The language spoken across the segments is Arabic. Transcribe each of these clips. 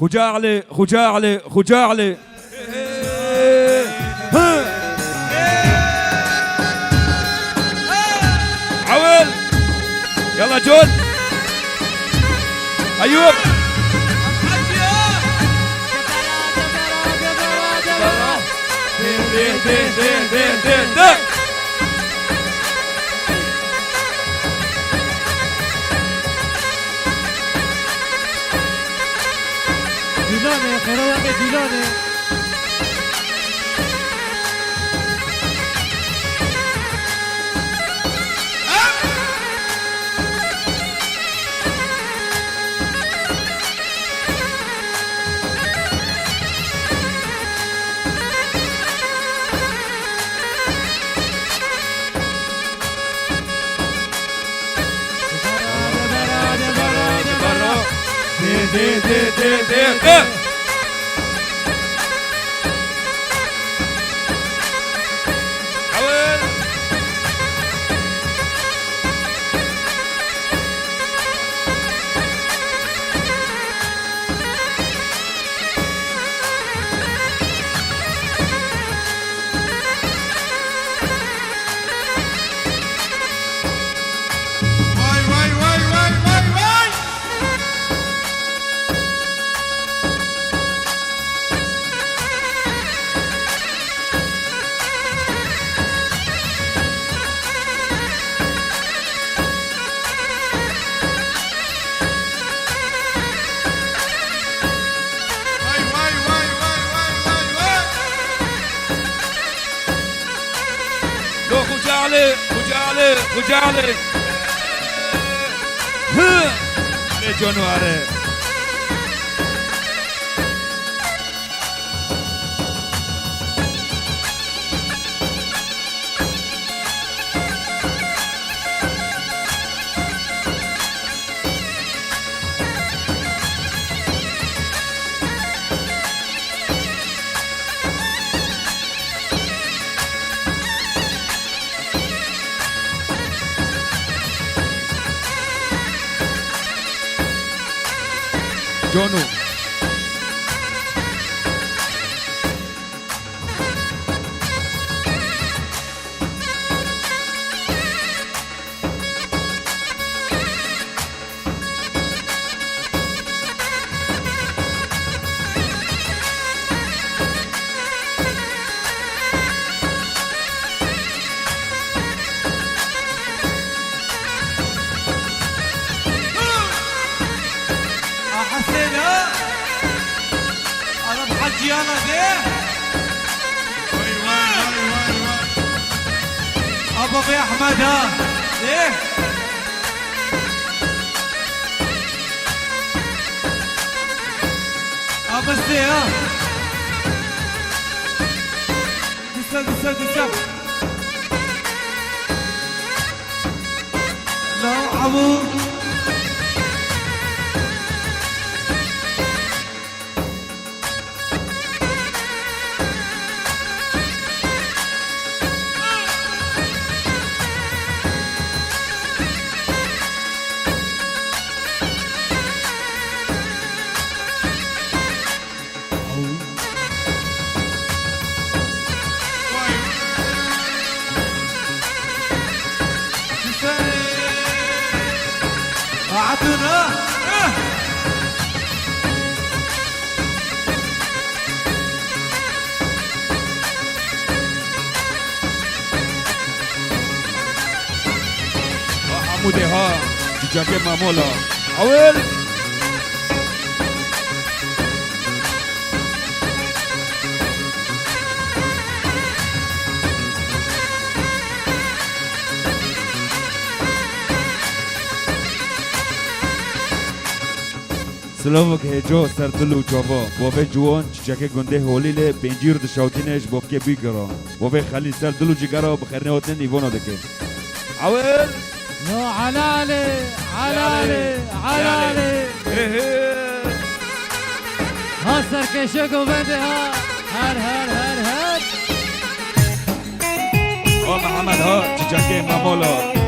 خجاعلي خجاعلي خجاعلي عول يلا جود ايوب دیلانه خرابه دیلانه خجاعلي خجاعلي خجاعلي ها جونواره جونو يلا ده ابو ابي احمد ها ايه ابو السي ها دسا لا ابو عطنا حموده ها جاكي مامولا عويل سلامك هجو سردلو جوا بوبه جوان چچکه گنده هولیله پنجیر دشاوتینش بوبکه بیگرا بوبه خالی سردلو جگرا بخیرنه هاتن ایوانو دکه عویل لا علالي علالي علالي ها سركشك وبدي ها هر محمد ها چچکه مامولا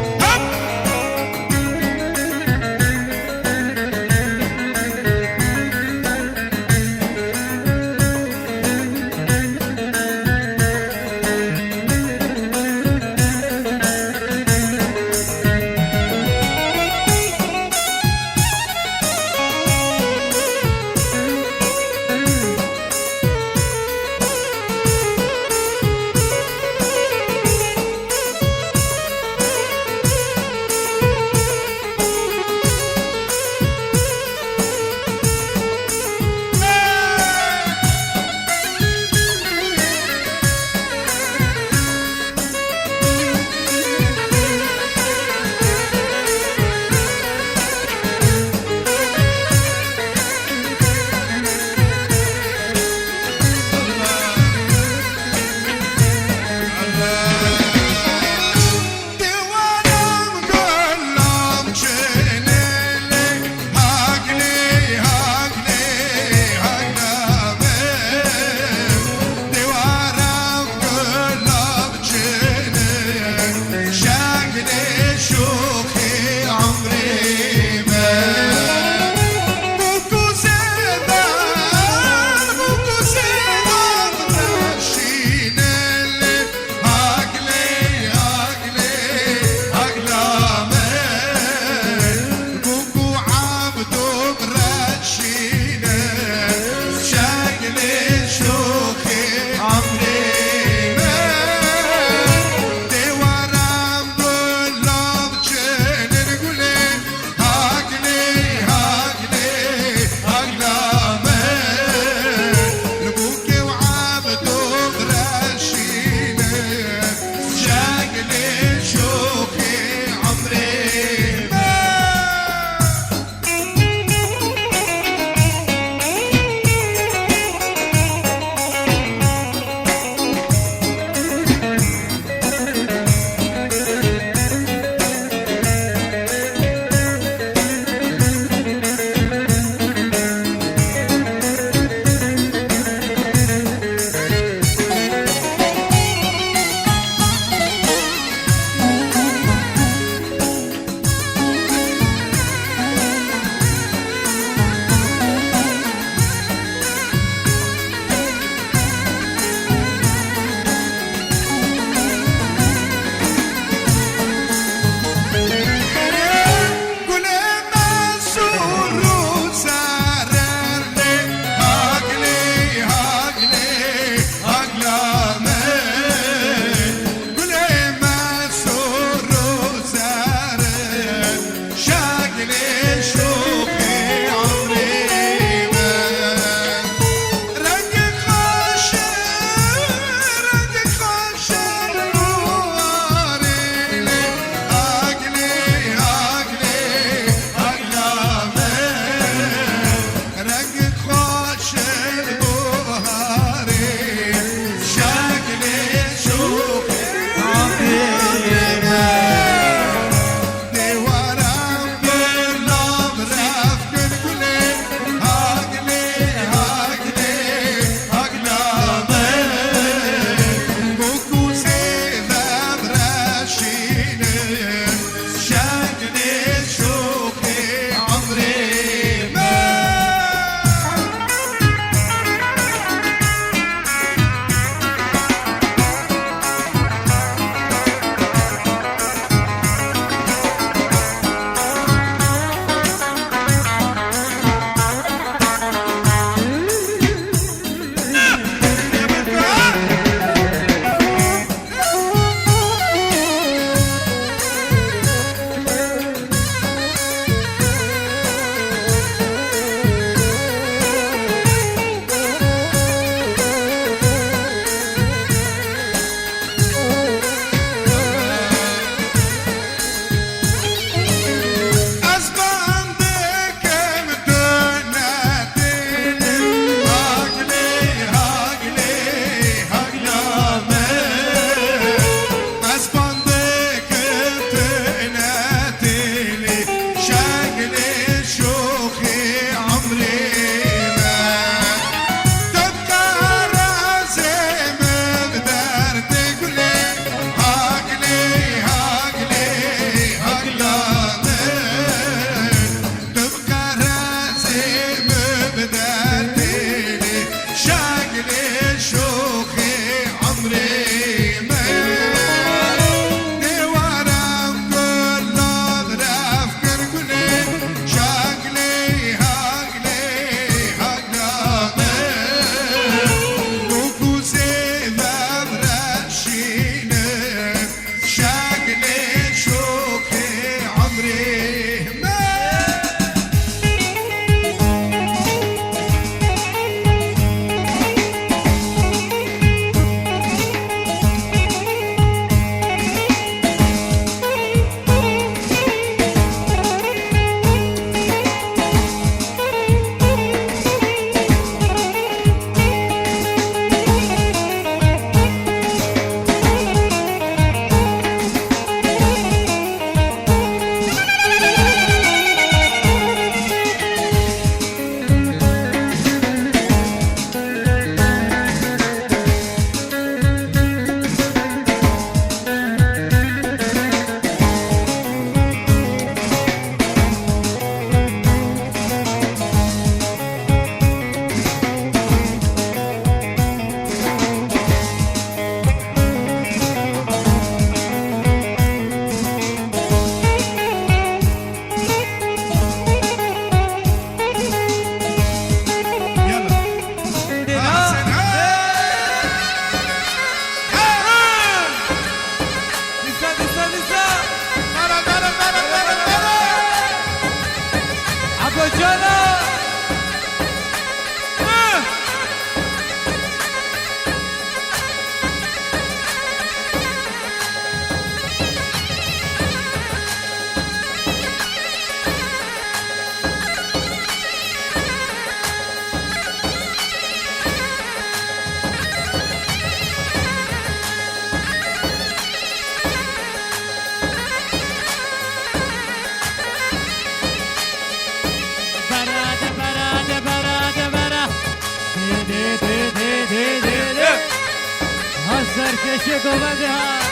سرکشه گوبنده ها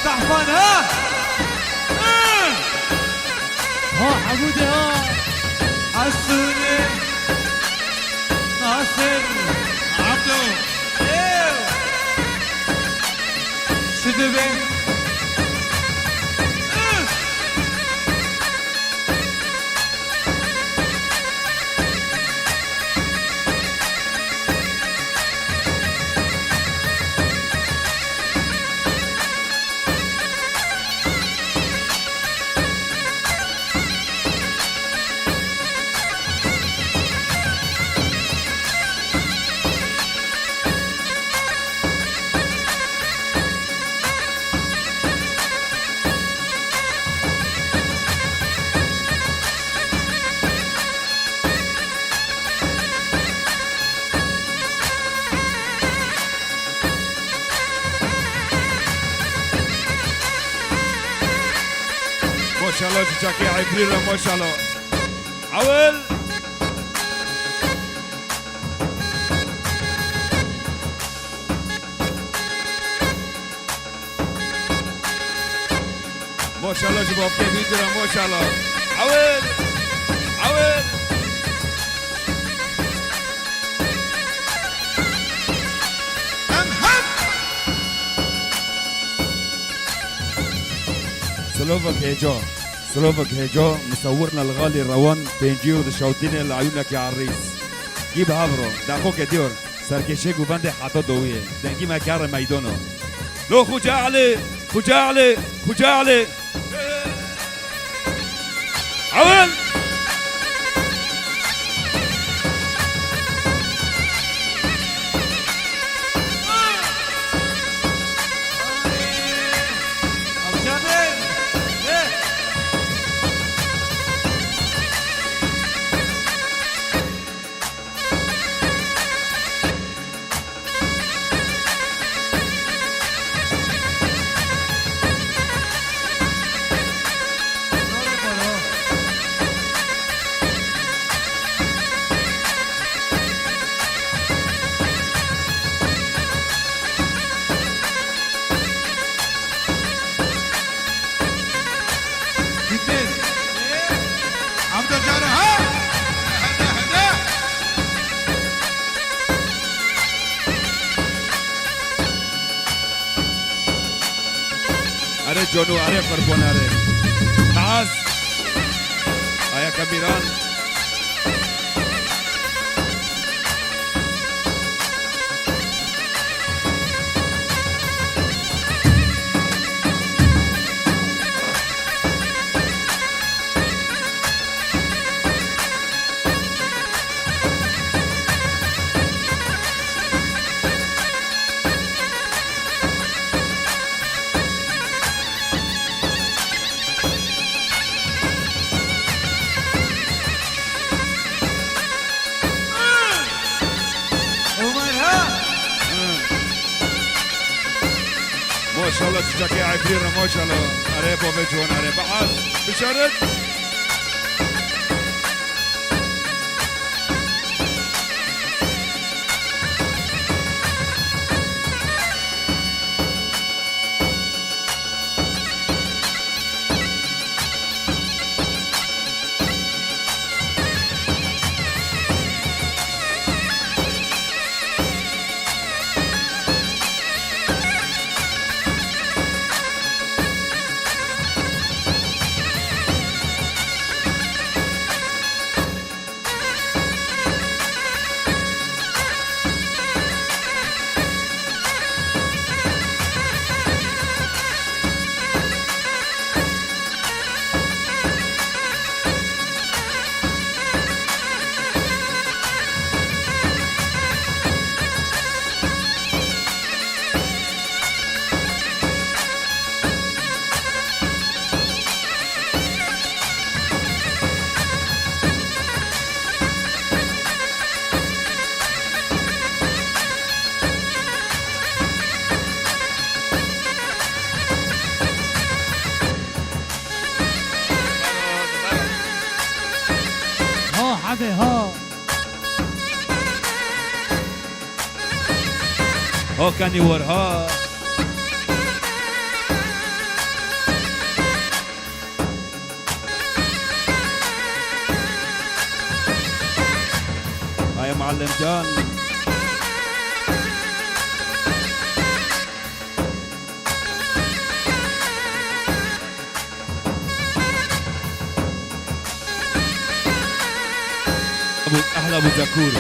تحفن ها حمودي ها حسوني ناصر عبدو ايو شدبي ما شاء الله جاكي عبريرة ما شاء الله عويل ما شاء الله شباب كيف يدرى ما شاء الله عويل عويل سلوفك هيجا سلوفك هيجا مصورنا الغالي روان بنجيو دشاوتين لعيونك يا عريس جيب هابرو داخوك ديور سركشي قوباندي حتى دوية دنجي ما كار ميدانو لو خوجا علي خوجا علي خوجا علي عويل أري جونو أري قربون أري تعال آيا كبيران ما شاء الله تجاكي عبريرة ما شاء الله أري بوفي جون أري بعد بشارت بعده ها ها كاني ورها يا معلم جان احلى ابو زكور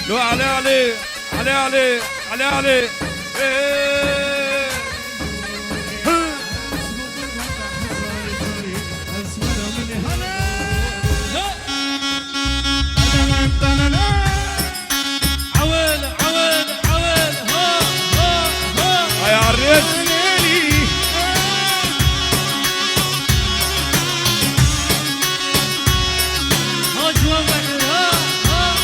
لو علي علي علي علي علي علي عويل عويل عويل ها ها ها يا عريس ها جوا بعده ها ها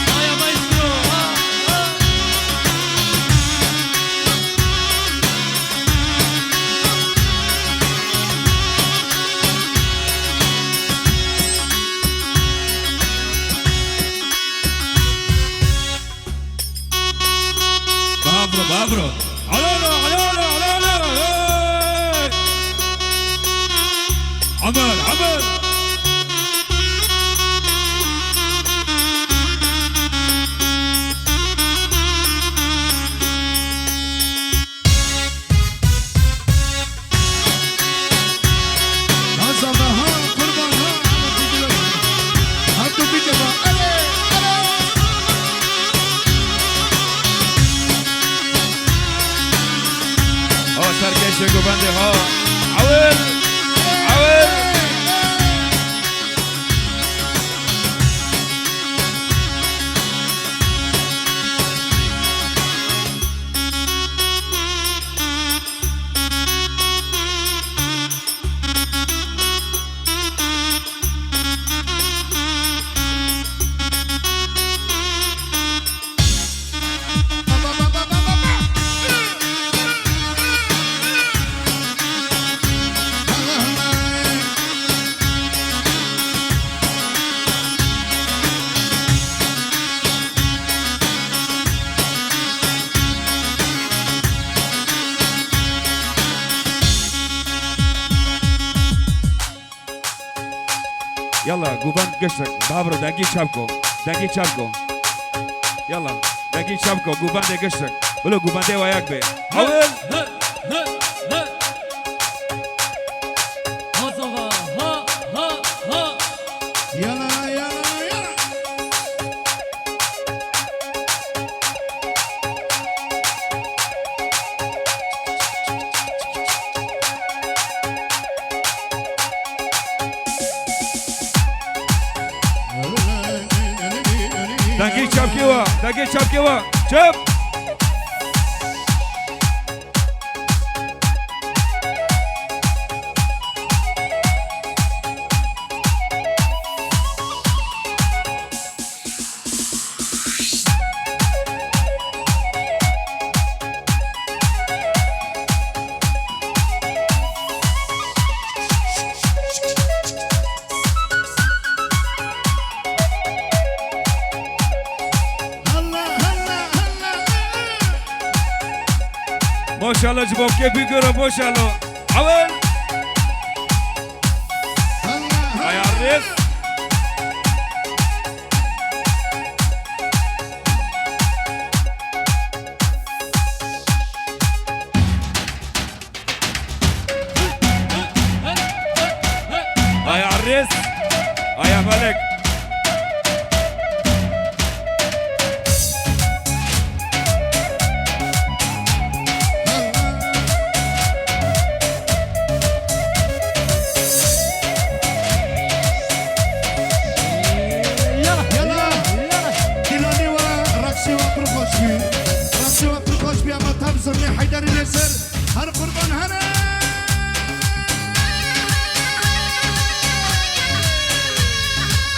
ها يا مايسترو ها ها بابرو بابرو علالة علالة علالة عمل عمل سرکش گوبنده ها عویل عویل يلا جوبان قشرك بابرو دقيق شابكو دقيق شابكو يلا دقيق شابكو جوبان دي قشرك بلو جوبان دي وياك بي عويل ها ها ها ها صفا ها ها ها يلا يلا يلا دقيق شابكيوا دقيق شابكيوا شاب ماشاءالله جبوب كيف يقولوا ماشاءالله عول الله هاي عريس هاي عريس هاي يا ملك يلا يلا. يلا كيلوني ورا رقصي واتركوش بي رقصي واتركوش بي اما تبصرني حيدر اليسر هر قربان هنا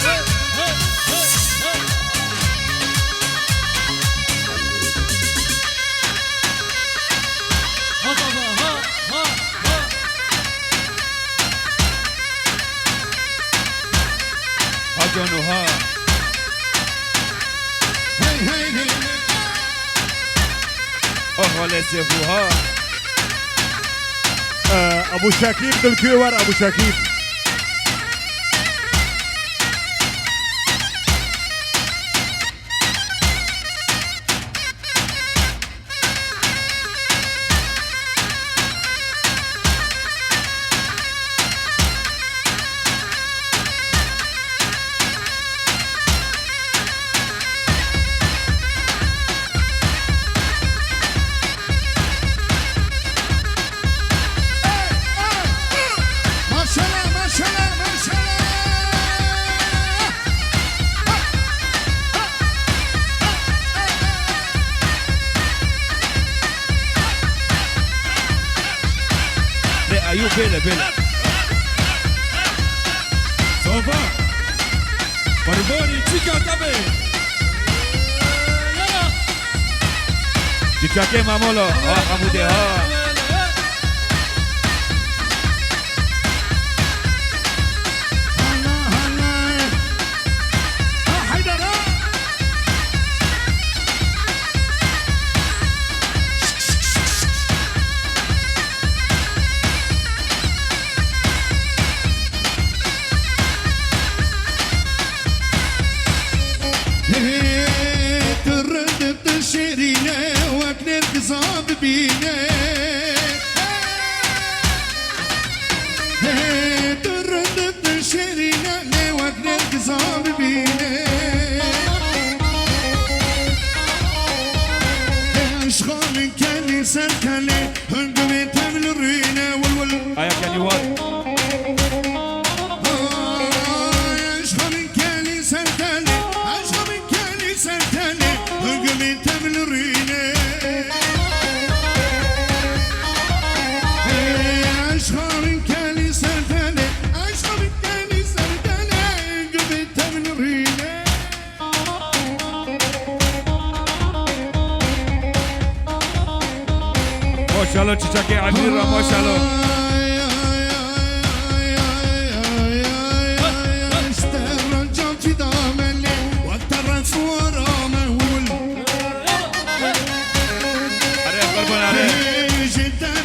ها بابا ها ها ها ها جونو ها هي هي هي اخو لسيفو ها ابو شاكيب بالكيور ابو شاكيب ما شاء الله ما شاء الله ما شاء الله لا ايوب بلا بلا صوفا بربوني تشيكا كابي يلا تشاكي مامولو ها حمودي ها هلا هلا حيدر تردد تشيرينا وكنر قصاب بينا تردد تشيرينا وكنر قصاب بينا اشغال كان سركلي هنقوم تعمل الرينا والول هيا كليوات اشغال كان سركلي اشغال كان سركلي هنقوم تعمل الرينا اشغال كان سركلي اشغال كان سركلي هنقوم تعمل الرينا ما شاء الله تشاكي عميرة ما شاء الله عليه قربان عليه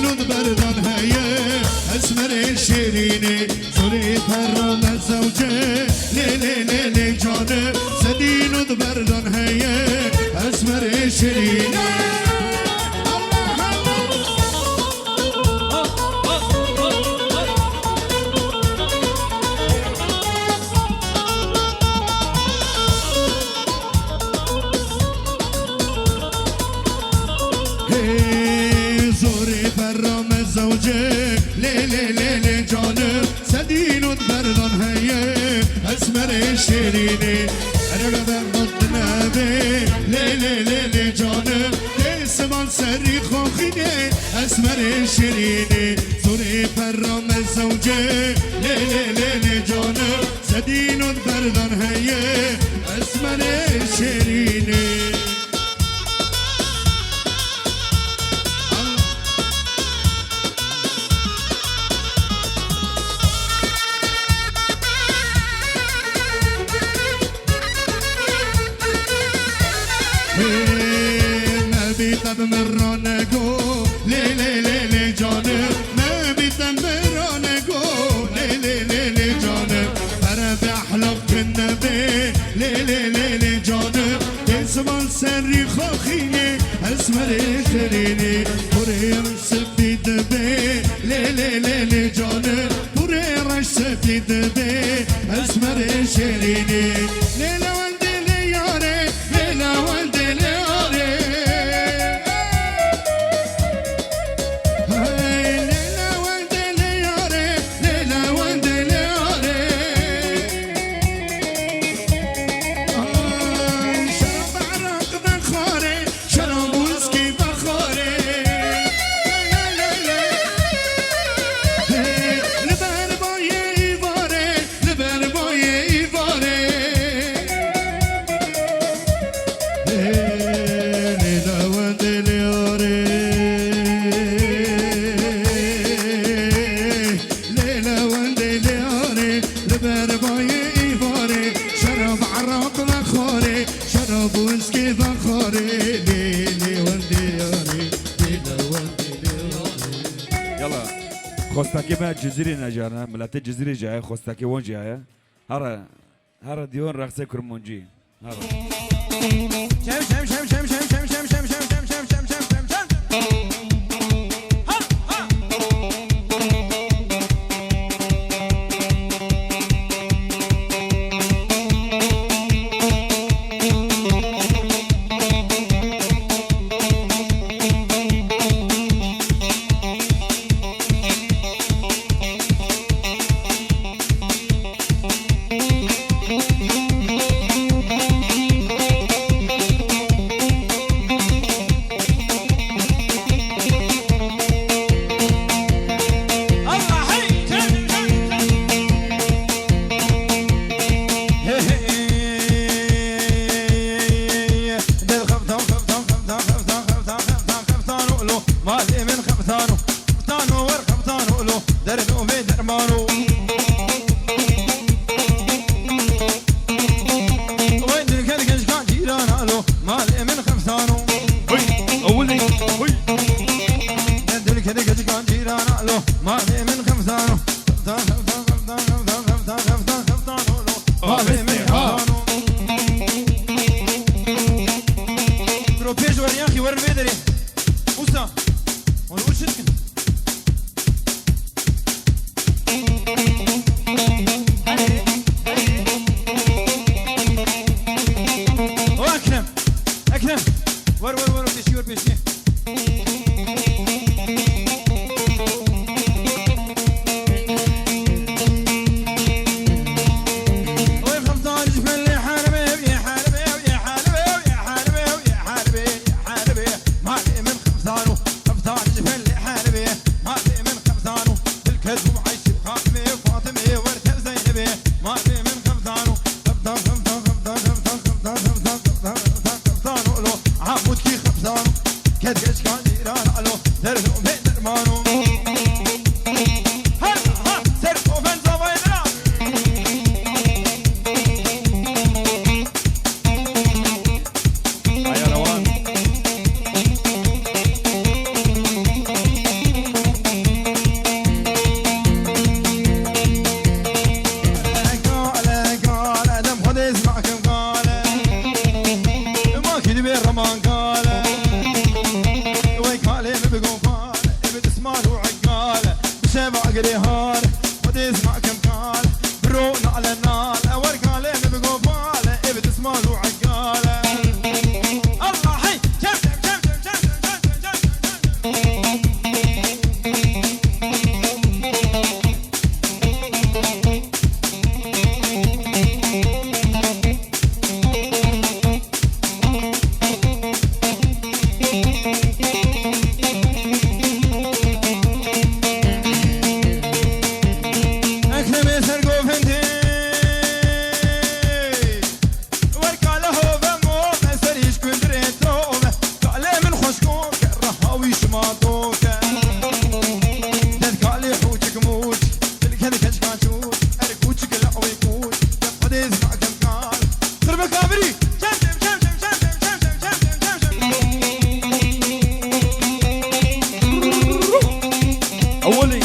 سدينود بردان هيا اسمر الشيريني زوري فرام الزوجة لي جانب سدينود بردان هيا اسمر الشيريني زوجك لي جانب سدينود بردان هيا اسمر الشيريني انا بمض نبي لي جانب اسمان سري خوخيني اسمر الشيريني زوري برام زوجك لي جانب سدينود بردان هيا اسمر الشيريني مرانگو لی جانب نبیتم مرانگو لی جانب برد احلق کنبه لی جانب اسمان سری خوخینه اسمر شرینی بریم سفید به لی جانب بریم سفید به اسمر شرینی لیلا وندی لیاره لیلا وندی لیاره خوستاکی ما جزیره نجارنا ملت جزیره جای خوستاکی وان جای هر دیون رقص کرمونجی قري هار ودي اسمع كم قال برونا على النار اول قال نبقوا باله ابي تسمع له عقاله الله حي جم جم جم جم جم جم أولي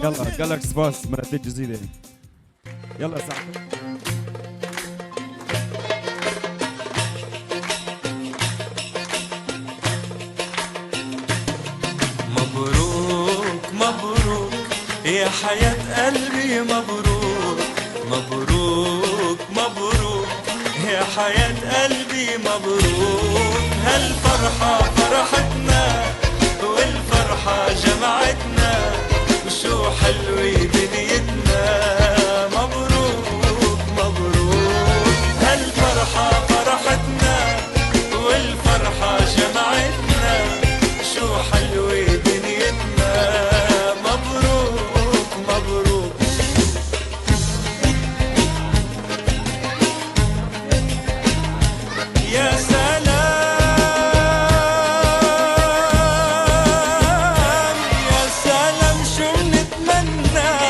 يلا جالكس باس مرتين جديدة يلا ساعة مبروك مبروك يا حياة قلبي مبروك مبروك مبروك يا حياة قلبي مبروك هالفرحة فرحتنا والفرحة جمعتنا وشو حلوة دنيتنا مبروك مبروك هالفرحة فرحتنا والفرحة جمعتنا شو حلوة دنيتنا مبروك مبروك يا سلام يا سلام شو منتمنى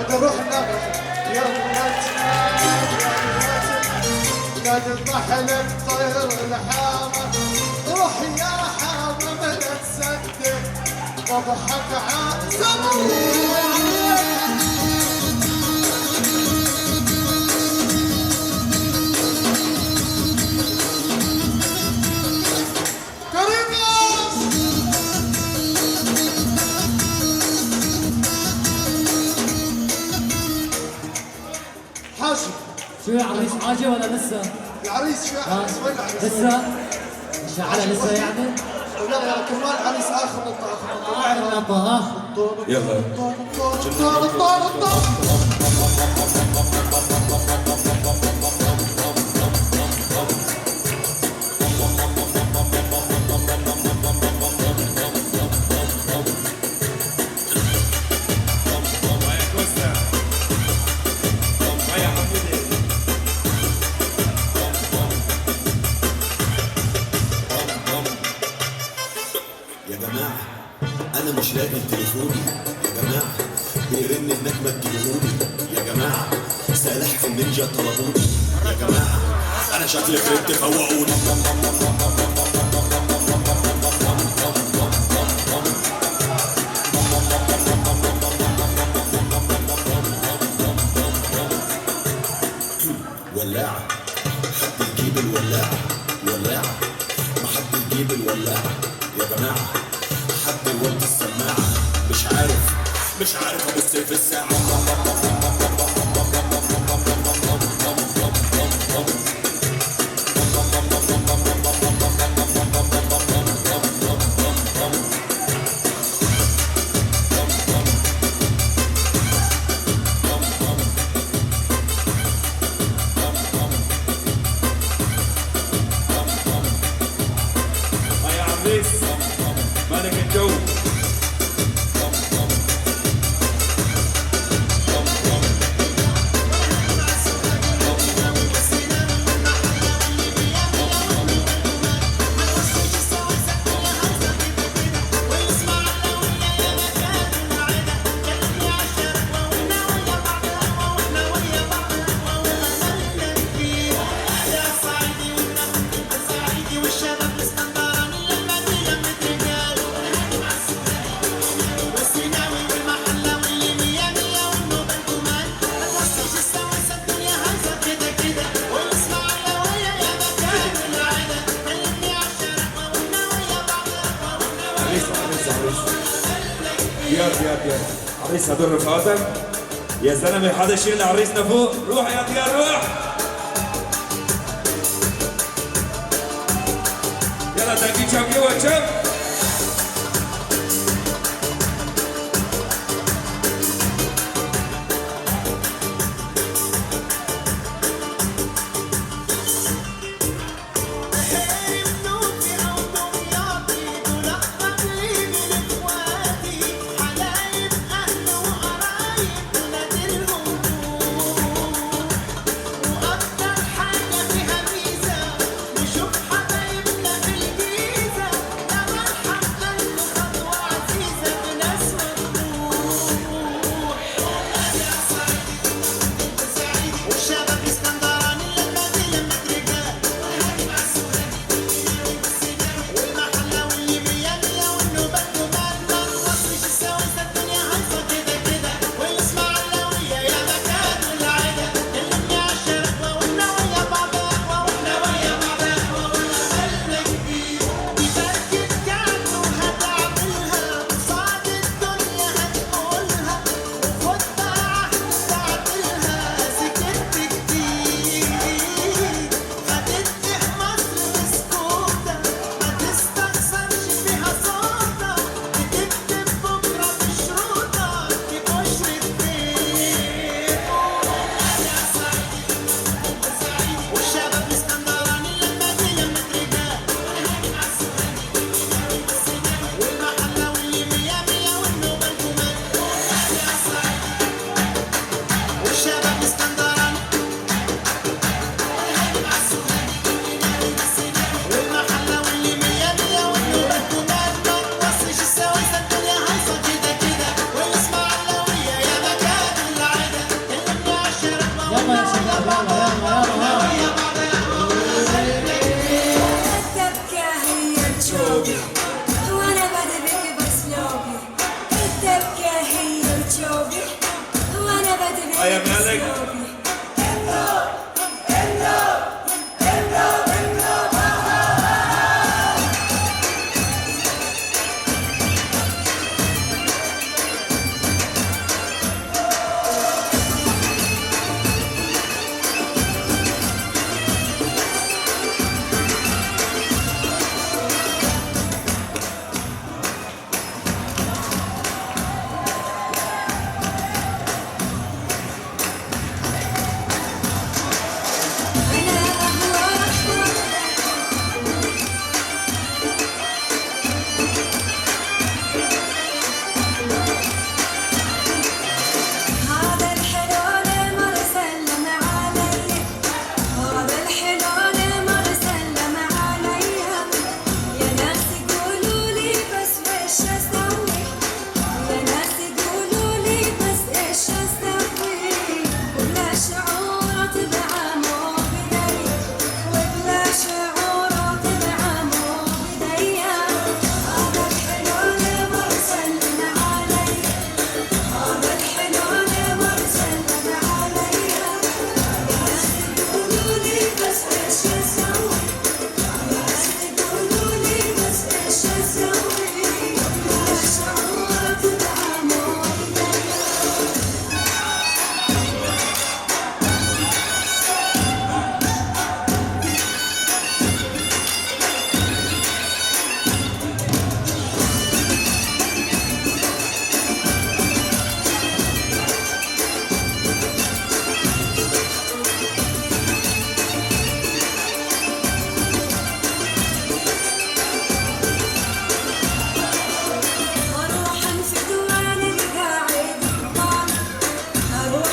نروح هناك يا ولاد الطحن الطير الحامة روح يا حامة ما تصدق واضحك عاسم شو يا عريس حاجة ولا لسه؟ العريس شو عريس وين العريس؟ لسه؟ شعلة لسه يعني؟ لا يا كمان العريس اخر نقطة آخر نقطة ها؟ يلا أنا مش لاقي تليفوني يا جماعة بيرن إنك ما تجيبهوني يا جماعة سلاحف النينجا طلبوني يا جماعة أنا شكلي فرقت فوقوني ولاعة حد يجيب الولاعة ولاعة ما حد يجيب الولاعة يا جماعة حد يودي السماعة مش عارف ابص في الساعة يا عريس مالك الجو ديار عريس هدول رفقاتك يا زلمه حدا يشيل عريسنا فوق روح يا ديار روح يلا تاكي شاب جوا شاب حاجة فيها ميزة نشوف حبايبنا في الجيزة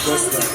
كوستا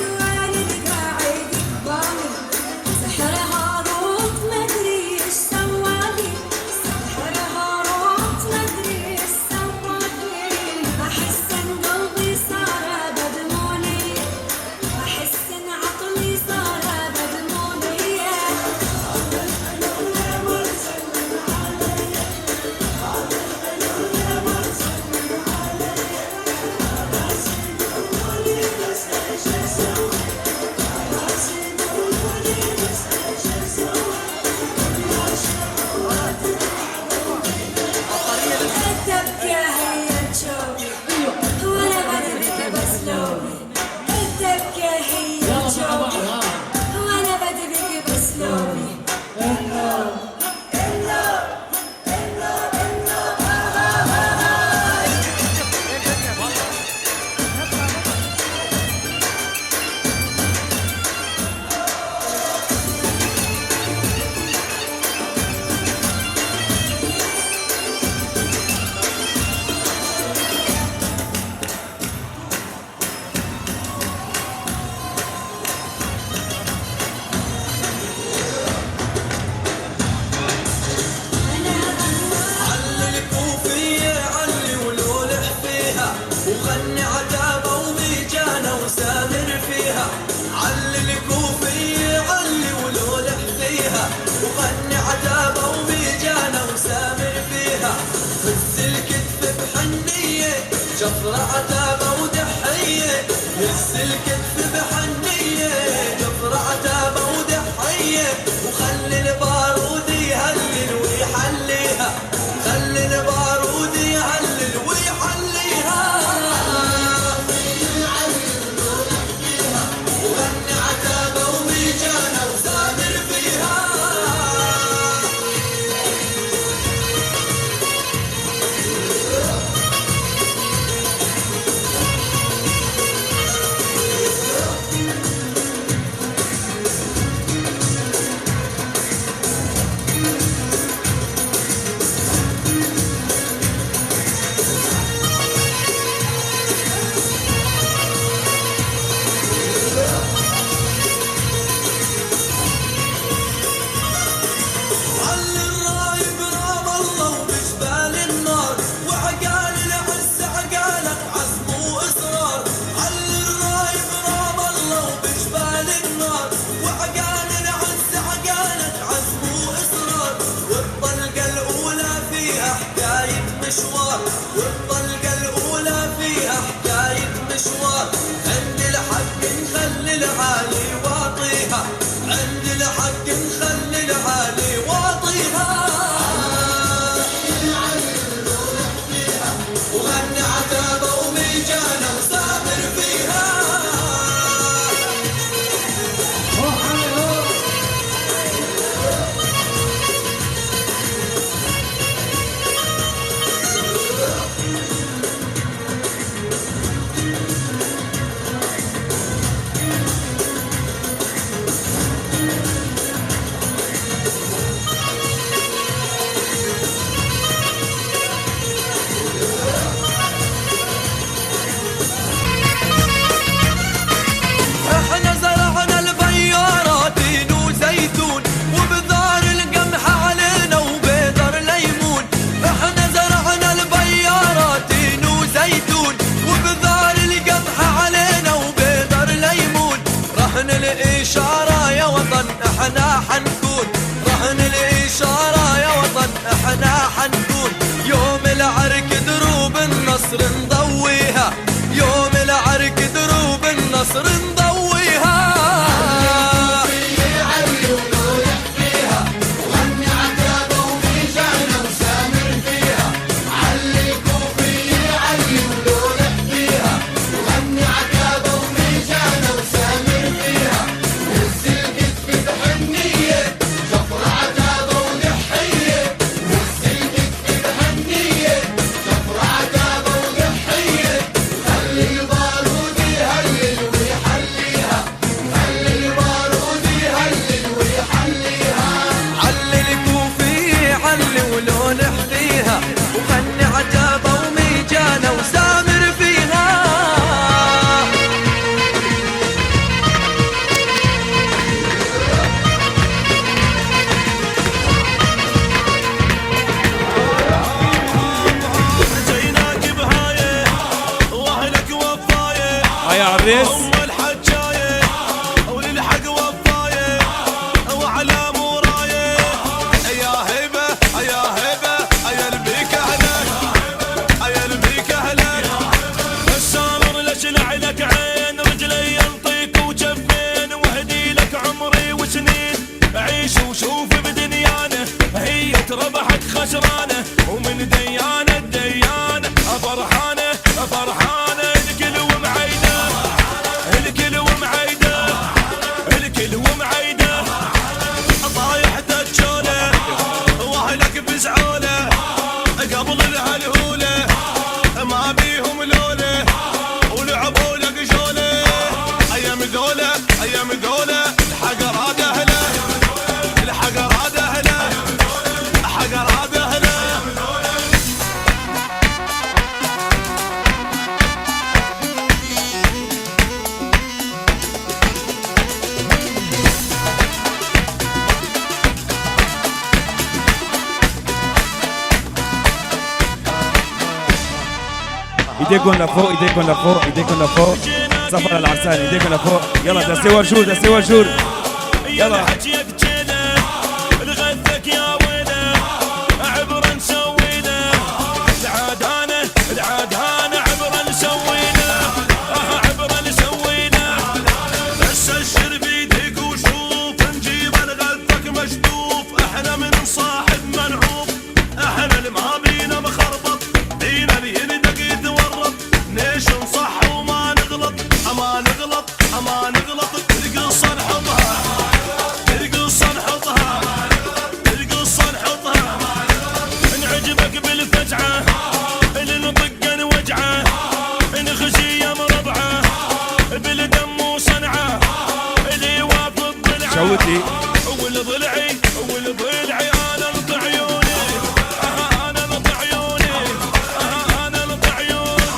جفرة عتابة ودحية هز الكتف بحنية جفرة عتابة ودحية وخلي البارود يهلل ويحليها خلي البارود يهلل ويحليها وغني عتابة وميجانة وسامر فيها والطلقة الأولى فيها حكاية مشوار عند الحق نخلي العالي واطيها عند الحق نخلي العالي واطيها وغني عتابة وميجانة وسامر فيها رهن الإشارة يا وطن احنا حنكون رهن الإشارة يا وطن احنا حنكون يوم العرك دروب النصر نضويها يوم العرك دروب النصر نضويها هيا عريس ام الحجايه وللحق وفايه وعلى مورايه يا هيبه يا هيبه يا البيك اهلك يا البيك اهلك السامر لشلع لك عين رجلي ينطيك وجفين واهدي لك عمري وسنين عيش وشوف بدنيانه هي تربحك خسرانه ومن ديانه الديانه فرحانه فرحانه الكل ومعيده الكل ومعيده الكل ومعيده طايح دجاله واهلك بزعوله قبل الهلهوله ما بيهم لوله ولعبوا لك جوله ايام ذوله ايام ذوله الحقرات اهله الحقرات اهله الحقرات اهله ايديكم لفوق ايديكم لفوق ايديكم لفوق صفر العرسان ايديكم لفوق يلا دسي ورشور دسي ورشور يلا حجيك جنة الغثك يا ويله عبر نسويله العادانه العادانه عبر نسويله عبر نسويله بس الشر بيدك وشوف نجيب الغثك مشطوف احنا من صاحب منعوف احنا اللي ما بينا مخربط بينا اللي يردك يتورط ليش نصح وما نغلط اما نغلط اما نغلط القصه نحطها القصه نحطها القصه نحطها نعجبك بالفجعه اللي نطق نوجعه نخشيه مربعه بالدم وصنعه اللي يوافق ضلعه شوتي والضلعي والضلعي انا لط عيوني انا لط عيوني انا لط عيوني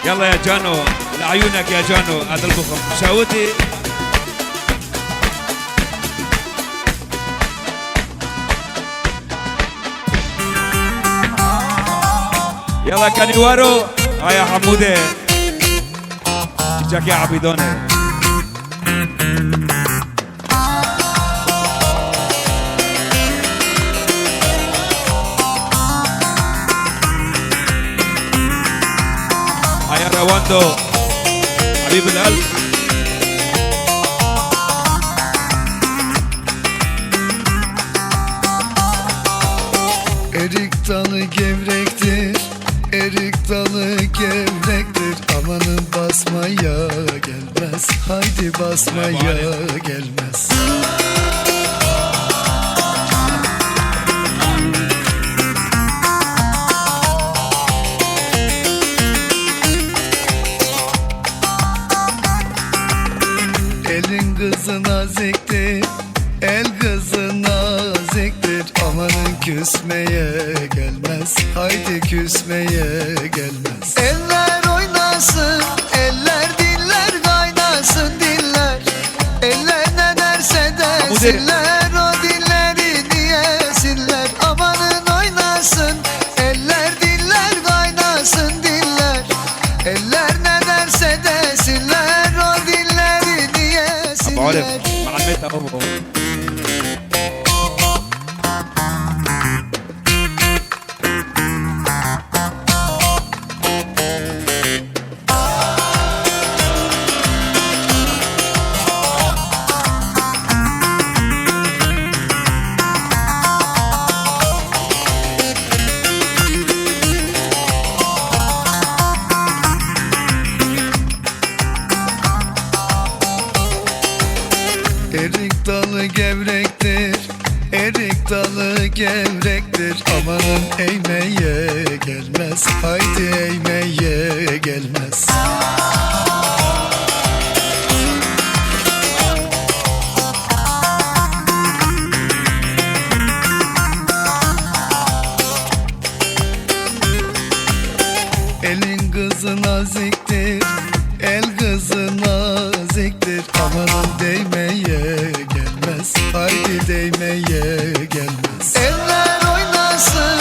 يلا يا جانو لعيونك يا جانو هذا البخم شاوتي يلا كانيوارو يا حموده جاك يا عبيدونه يا رواندو حبيب القلب Erik dalı gevrektir, erik dalı gevrektir. Amanın basmaya gelmez, haydi basmaya gelmez. Elin kızı naziktir, el kızı naziktir. Amanın küsmeye gelmez, haydi küsmeye gelmez. Eller oynasın, eller diller kaynasın diller. Eller ne derse desinler, o dilleri diyesinler. Amanın oynasın, eller diller kaynasın diller. Eller ne derse desinler, o dilleri ابو عرف diyesinler. مع الميت ابو Erik dalı gevrektir, erik dalı gevrektir. Amanın eğmeye gelmez, haydi eğmeye gelmez. Elin kızı naziktir, el kızı naziktir. Amanın değmeye gelmez, haydi değmeye gelmez. Eller oynasın,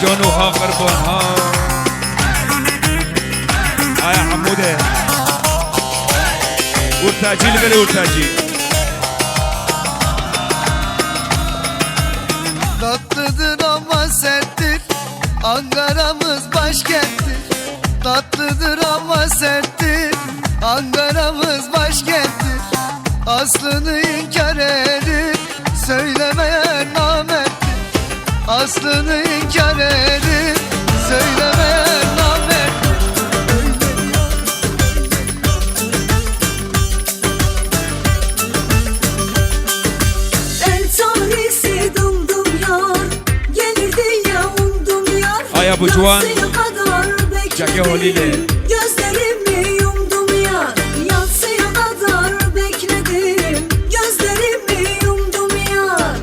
جون وها قربون ها يا حموده ورتاجي لغلي ورتاجي Tatlıdır ama serttir, Ankara'mız başkenttir. Tatlıdır ama serttir, Ankara'mız başkenttir. Aslını inkar edip söylemeyen namerttir. Aslını inkar edip söylemeyen namerttir. El tanesi dumdum yar, gelirdi ya umdum yar. Ay Abu Cuan, Yatsıya kadar Jackie Holile. bekledim, gözlerimi yumdum yar. Yatsıya kadar bekledim, gözlerimi yumdum yar.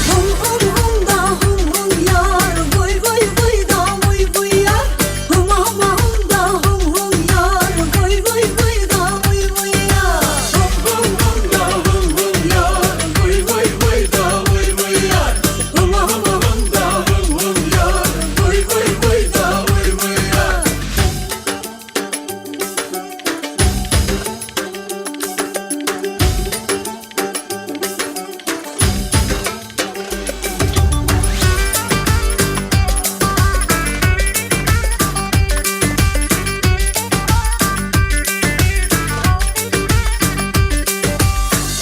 Hum hum hum da hum hum yar, vay vay vay da vay vay yar. Hum hum hum da hum hum yar, vay vay vay da vay vay yar. Hum hum hum da hum hum yar, vay vay vay da vay vay yar. Hum hum hum da hum hum yar, vay vay vay da vay vay yar.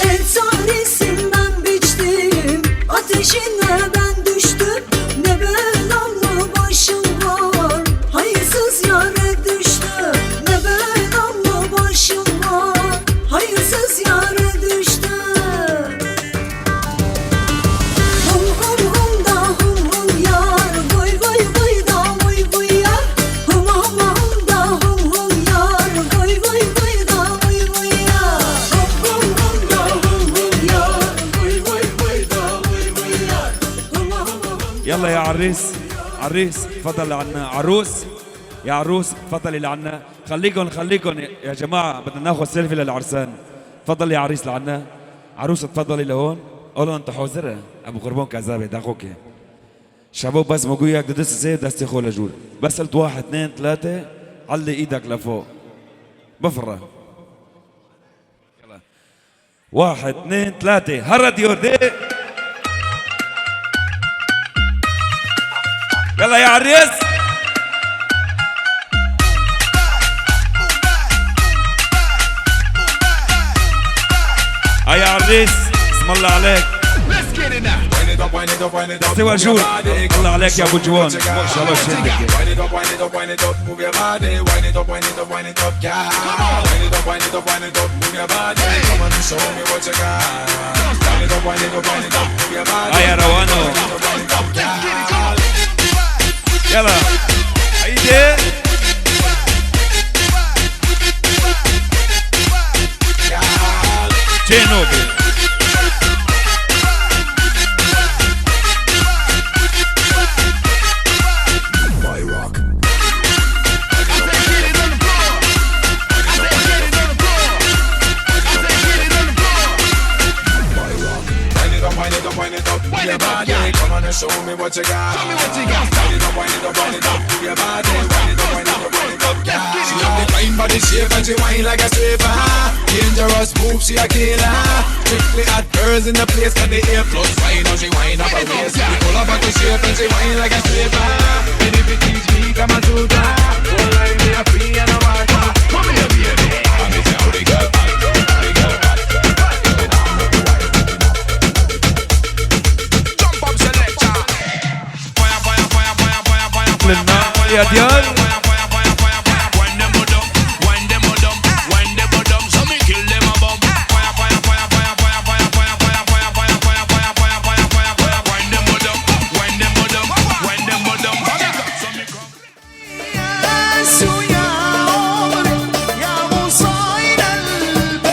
El tanesinden biçtim, ateşine ben düştüm. Ne belamlı başım var, hayırsız yâre düştüm. Ne belamlı başım var, hayırsız yâre düştüm. Hum hum hum da hum hum yar, vay vay vay da vay vay yar. Hum hum hum da hum hum yar, vay vay vay da vay vay yar. Hum hum hum da hum hum yar, vay vay vay da vay vay yar. Hum hum hum. يلا يا عريس عريس تفضل عنا عروس يا عروس تفضلي لعنا خليكن يا جماعة بدنا ناخذ سيلفي للعرسان تفضلي يا عريس لعنا عروس تفضلي لهون قولوا انت حوزرة ابو قربون كذابة داخوك شباب بس مقوياك ددس زي دستي خو لجور بس قلت 1 2 3 علي ايدك لفوق بفرة يلا 1 2 3 هرد يوردي يلا يا عريس يا عريس اسم الله عليك استوى جول الله عليك يا ابو جوان ما شاء الله شدك يا روانو يلا عيدي جنوبي Show me what you got. Show me what you got. Wind it up, wind it up, wind it up. Move your body. Wind it up, wind it up, wind it up. Yeah. She love the fine body shape and she whine like a stripper. Dangerous move, she a killer. Strictly hot girls in the place 'cause the air flows fine. Now she whine up her waist. She pull up at the shape and she whine like a stripper. And if it teach me, come on to that. Don't like me a free and a water. Come here, baby. I'm a jolly girl. لنا يا ديال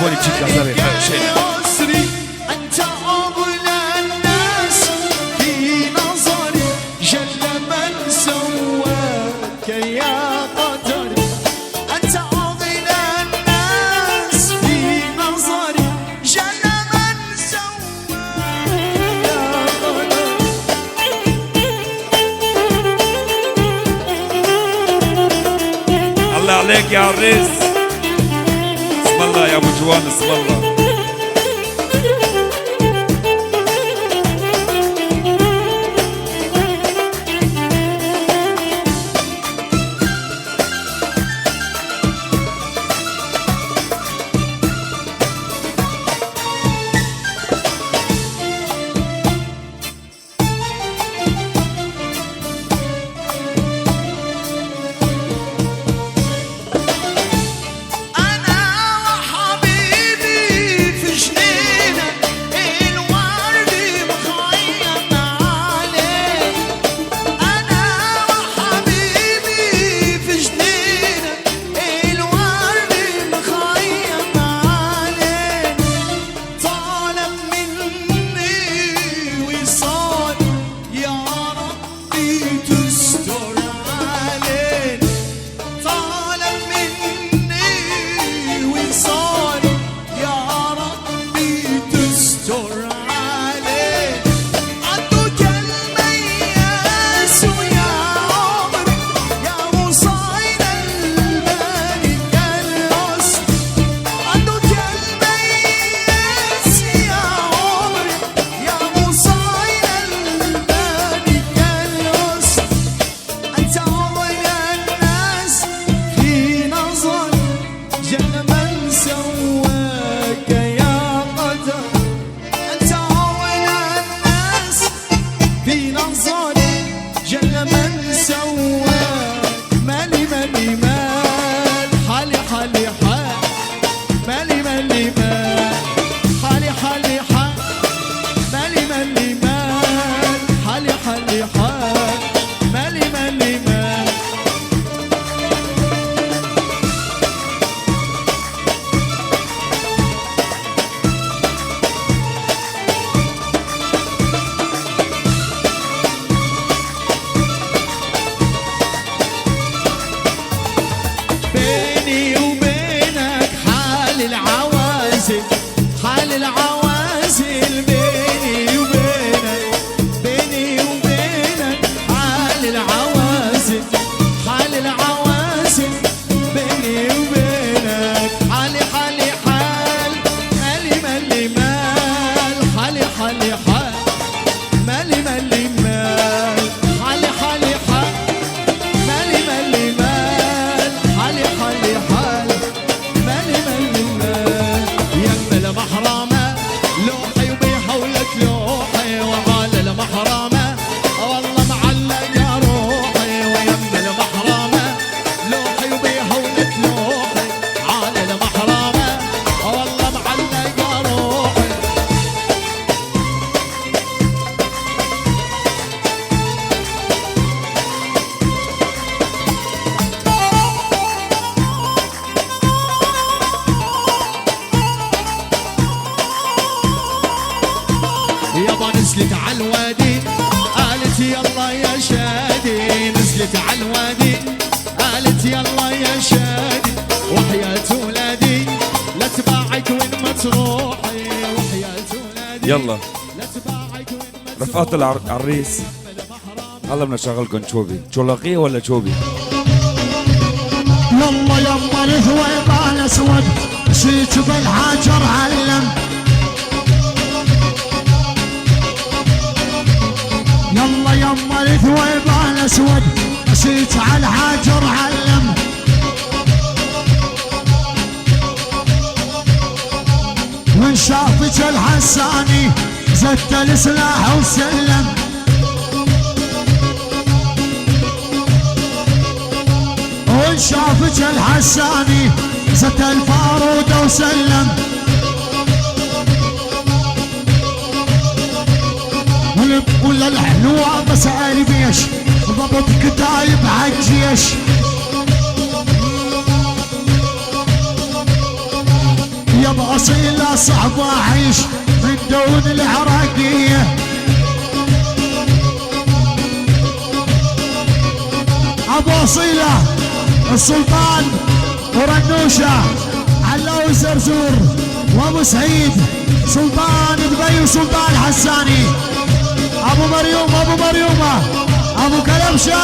بولي تشيك كازاري شيء أنت أغلى الناس في نظري جل من سواك يا عليك يا عريس. اسم الله يا ابو جوان، اسم الله. نزلت عالوادي قالت يلا يا شادي، نزلت عالوادي قالت يلا يا شادي، وحياة ولادي لا تباعك وين ما تروحي، وحياة ولادي يلا لا تباعك وين ما تروحي. رفقات العريس هلا بدنا نشغلكم شوبي، شولاقية ولا شوبي؟ يلا يما الثويب الاسود مشيت بالحجر علم، يلا يما الثويب الاسود مشيت على الحجر علم، وان شافك الحساني زدت السلاح وسلم، وان شافك الحساني زدت الفارود وسلم، ولا الحلوة مسائل بيش ضبط كتايب عالجيش، يا بأصيلة صعب أعيش من دون العراقية، أبو أصيلة السلطان ورنوشة علاو زرزور وأبو سعيد سلطان دبي وسلطان حساني، أبو مريوم أبو مريومة أبو كلبشة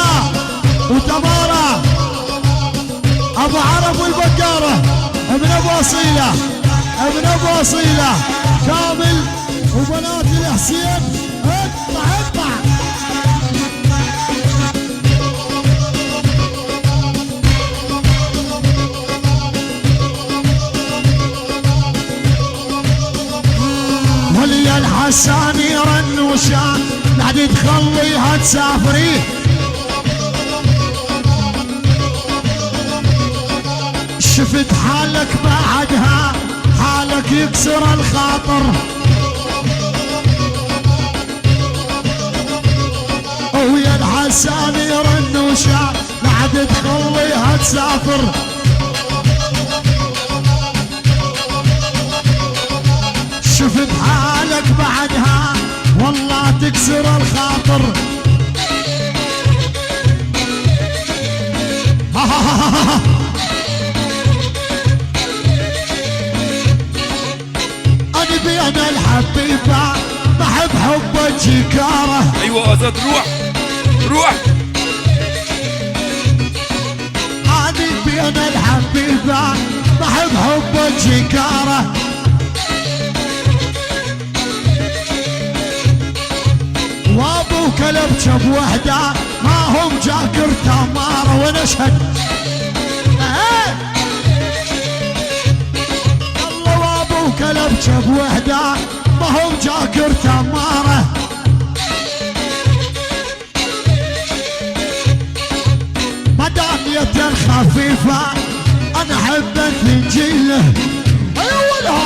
وتمارة ابو عرب والبقاره ابن ابو اصيله ابن ابو اصيله كامل وبنات الحسين اطلع اطلع ولي الحسان يرن وشان بعد تخليها تسافري شفت حالك بعدها حالك يكسر الخاطر ويا الحسان يرن وشان بعد تخليها تسافر شفت حالك بعدها والله تكسر الخاطر انا بين الحبيبه بحب حبك جيكاره ايوه ازاد روح روح انا بين الحبيبه بحب حبك جيكاره وابو كلب جاب وحده ما هم جاكر تماره ونشهد الله وابو كلب جاب وحده ما هم جاكر تماره مدامية الخفيفة انا احبك من جيله ايوه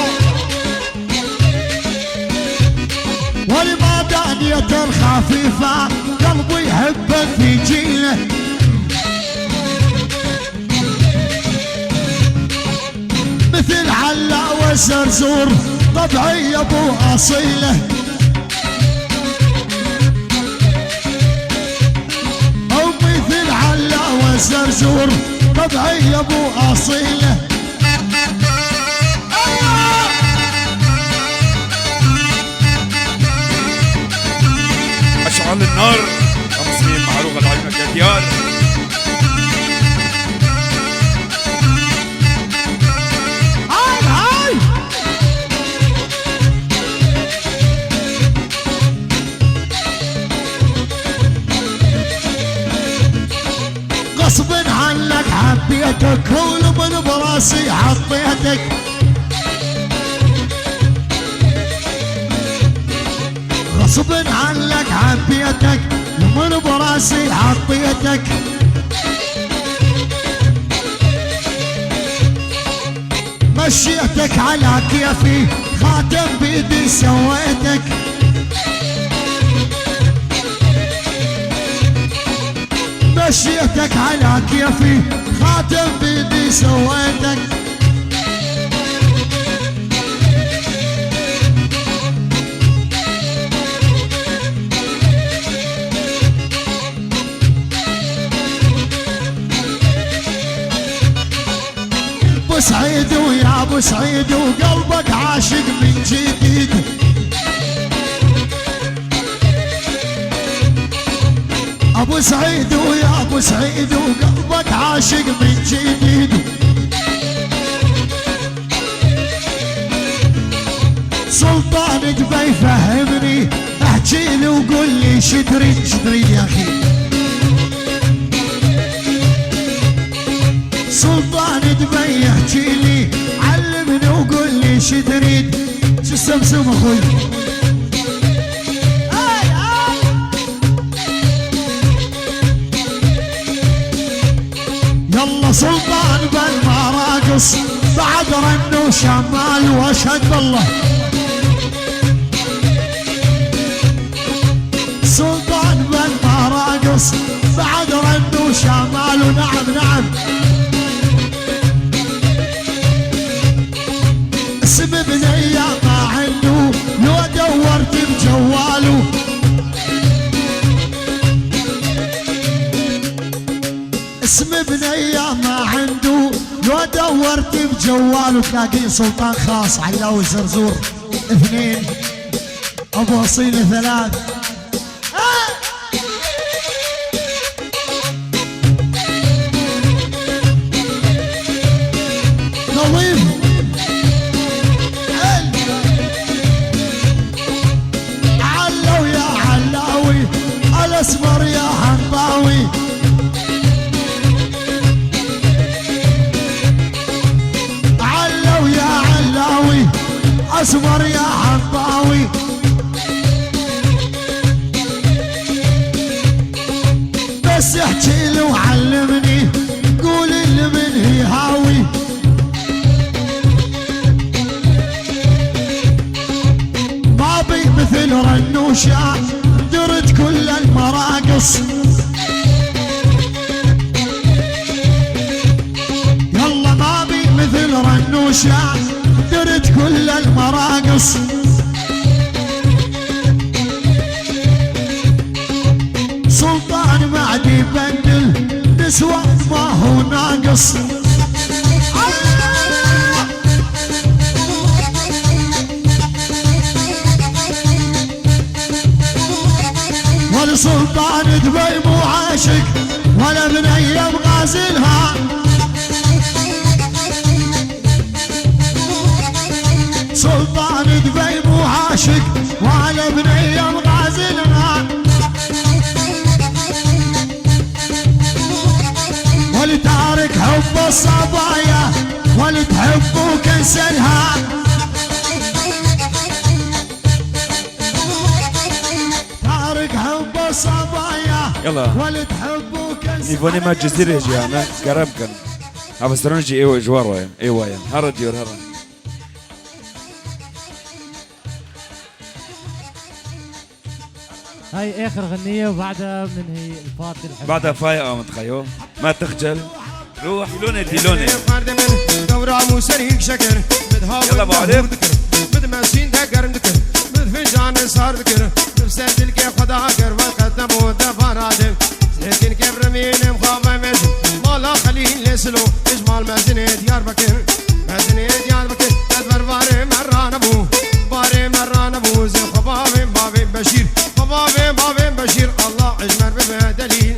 ولمدانية الخفيفة قلبي يحبك في جيله مثل علا وزرزور طبعي ابو اصيله او مثل علا وزرزور طبعي ابو اصيله اشعل النار تمصير معروفة لعيونك يا ديار هاي غصب عنك حبيتك كل من براسي حطيتك غصب عنك حبيتك من براسي حطيتك مشيتك على كيفي خاتم بيدي سويتك مشيتك على كيفي خاتم بيدي سويتك ابو سعيد ويا ابو سعيد وقلبك عاشق من جديد ابو سعيد ويا ابو سعيد وقلبك عاشق من جديد سلطان دبي فهمني احكي لي وقول لي شدري شدري يا اخي سلطان دبي احكي لي علمني وقول لي شو تريد شو السمسم اخوي يلا سلطان بالمراقص بعد رن وشمال واشهد بالله سلطان بالمراقص بعد رن وشمال ونعم نعم اسم بنية ما عنده لو دورت بجواله اسم بنية ما عنده لو دورت بجواله تلاقيه سلطان خاص علاوي زرزور 2 ابو اصيل 3 يا اسمر يا حنطاوي علو يا علاوي اسمر يا حنطاوي بس احكي له وعلمني قول اللي من هي هاوي ما بي مثل رنوشة درت كل المراقص يلا ما بي مثل رنوشة درت كل المراقص سلطان معدي بندل نسوان ما هو ناقص ولا سلطان دبي مو عاشق ولا بنية بغازلها سلطان دبي مو عاشق ولا بنية بغازلها ولتارك حب الصبايا ولتحبوا كنسلها تارك حب الصبايا يلا. ولتحبوا كنسلها نيفوني ما جزيرة جانا قرب كان أبسترونجي إيوه جوار إيوه هرا ديور هرا هاي اخر غنية وبعدها من هي الفاضل الحب. بعدها فايقة متخيو ما تخجل روح لوني دي لوني فرد من دورة مو سريك شكر بدها يلا أبو علي. بد ماشين ده قرم ذكر بد فنجان صار ذكر بسد الكي خدا كر وقت بود فرادم لكن كبر مين مخاف مزن مالا خليل لسلو اجمال مزن ديار بكر مزن ديار بكر تدبر باري مران ابو باري مران ابو زين خبابي بابي بشير خبابي بابي بشير الله اجمر ببدليل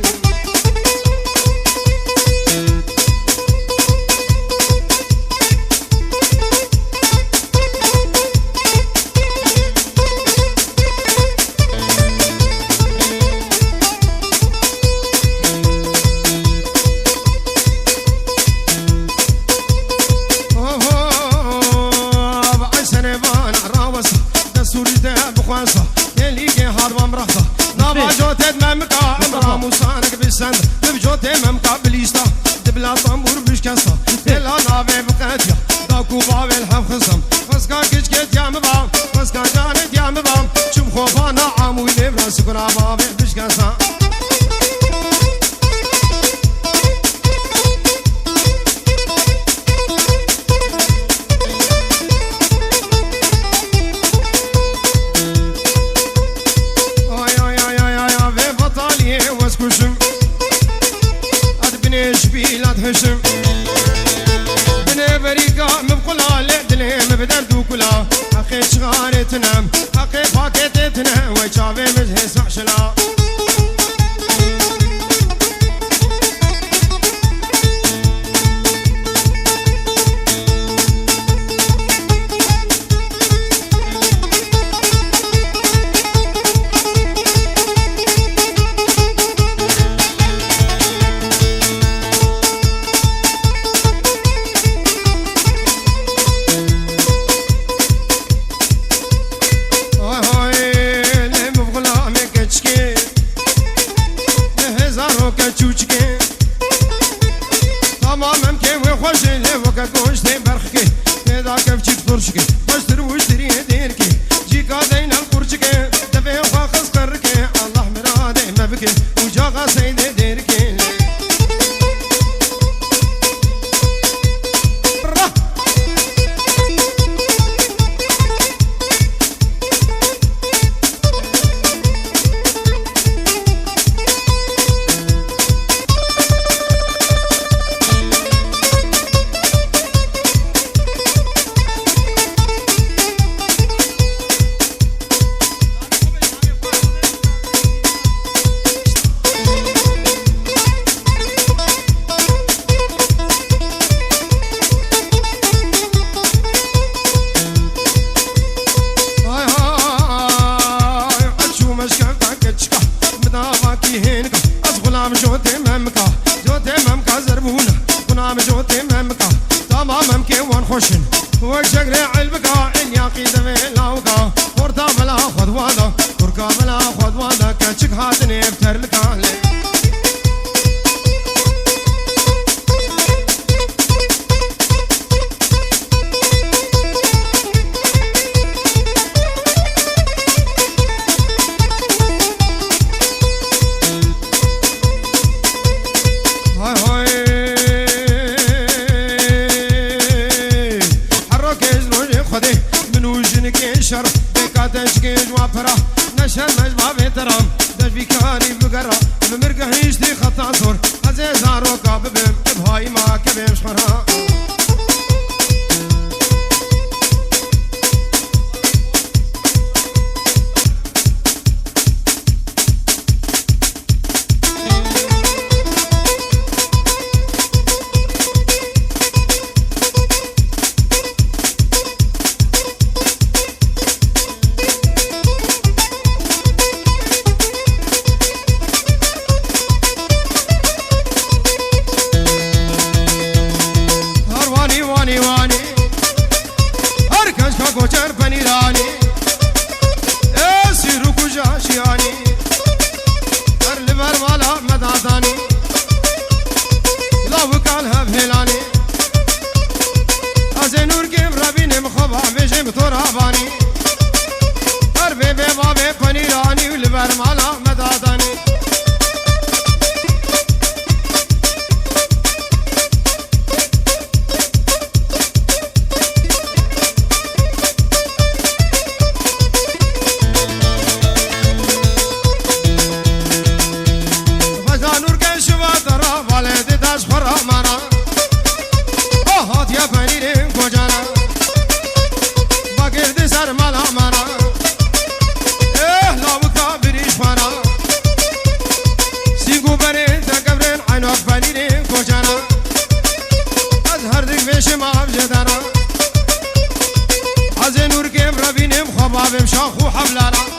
كاملا خود وادا كنشك هاتني بتر لكالي شر بكاتش كيج وابرا نشر مجمع بيترام دش بيكاني بقرا بمرقه هيشتي خطا صور عزيز عروكا ببم بهاي ما كبم شمرها کوچر پنیرانی ایسی رو کجاشیانی هر لبر مالا مدادانی لاو کال هفلانی از نور کم ربینم خوابا میشم تو رابانی هر بی بابه پنیرانی و لبر مالا مدادانی شاخو حبلانا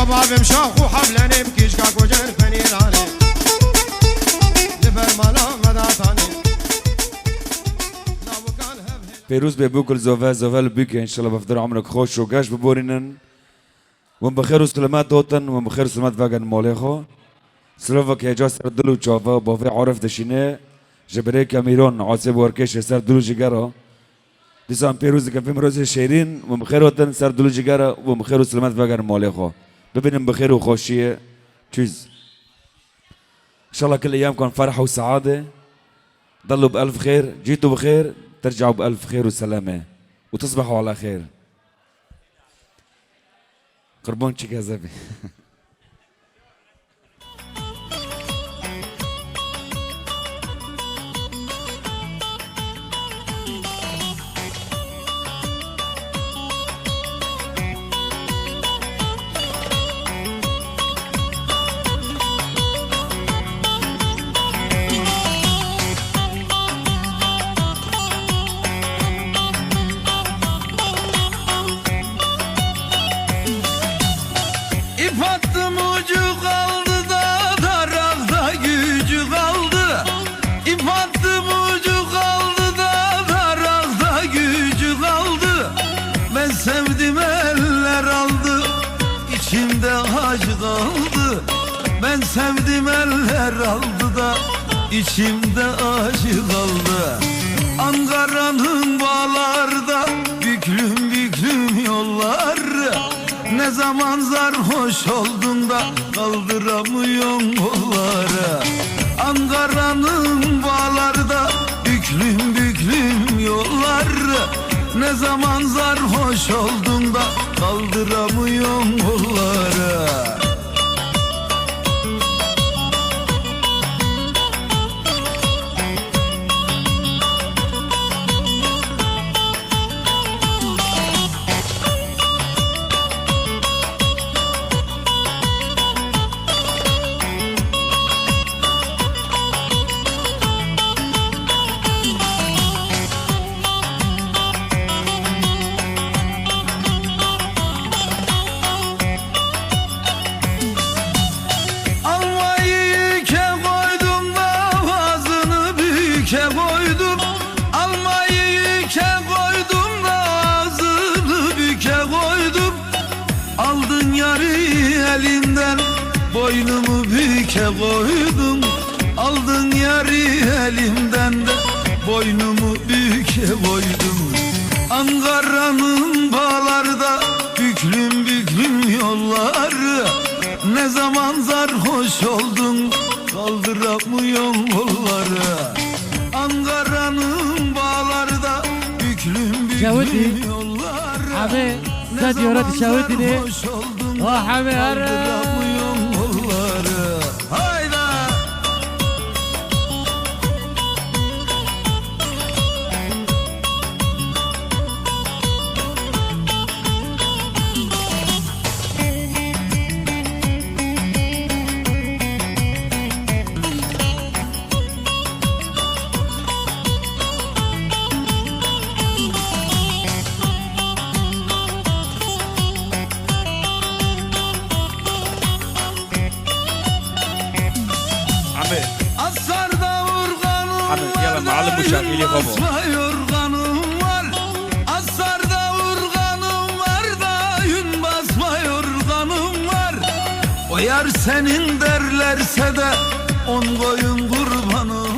بابم شاخو حبلانه بكيش كاكو جن فنيرانه لبر مالا مداتانه پیروز به بوکل زوال بيك ان شاء الله بفضل عمرك خوش وقاش ببورينن وبخير وسلامات دوتن وبخير وسلامات فاجن مالخو سلوفك هجاس دلو جافا بافي عرف دشينه جبري كاميرون عاصب وركش سر دلو جگرا دیسان پیروز که فیلم روز شیرین وبخير وطن سر دلو جگرا وبخير وسلامات فاجن مالخو ببینم بخير وخوشيه تشيز ان شاء الله كل ايامكم فرحه وسعاده ضلوا بالف خير جيتوا بخير ترجعوا بألف خير وسلامة وتصبحوا على خير قربون شي كذابي Sevdim eller aldı, içimde acı kaldı. Ben sevdim eller aldı da, içimde acı kaldı. Ankara'nın bağlarda, büklüm büklüm yollar. Ne zaman sarhoş oldun da, kaldıramıyorsun kolları. Ankara'nın bağlarda, büklüm büklüm yollar. Ne zaman sarhoş oldun da kaldıramıyorsun kolları. elinden boynumu büke koydum. Aldın yarı elimden de boynumu büke koydum. Ankara'nın bağlarda büklüm büklüm yolları. Ne zaman sarhoş oldun kaldıramıyorum kolları. Ankara'nın bağlarda büklüm Şahudi. büklüm yolları. Abi Ne sen diyor zaman hadi Şahudi ne? sarhoş oldun Oh abi ara. kaldıramıyorum kolları. Hayda. عمي Asarda urganım Abi, yala, معلم var, مشاكل يا خبو. basma yorganım var. Asarda urganım var da yün basma yorganım var. O yar senin derlerse de on koyun kurbanım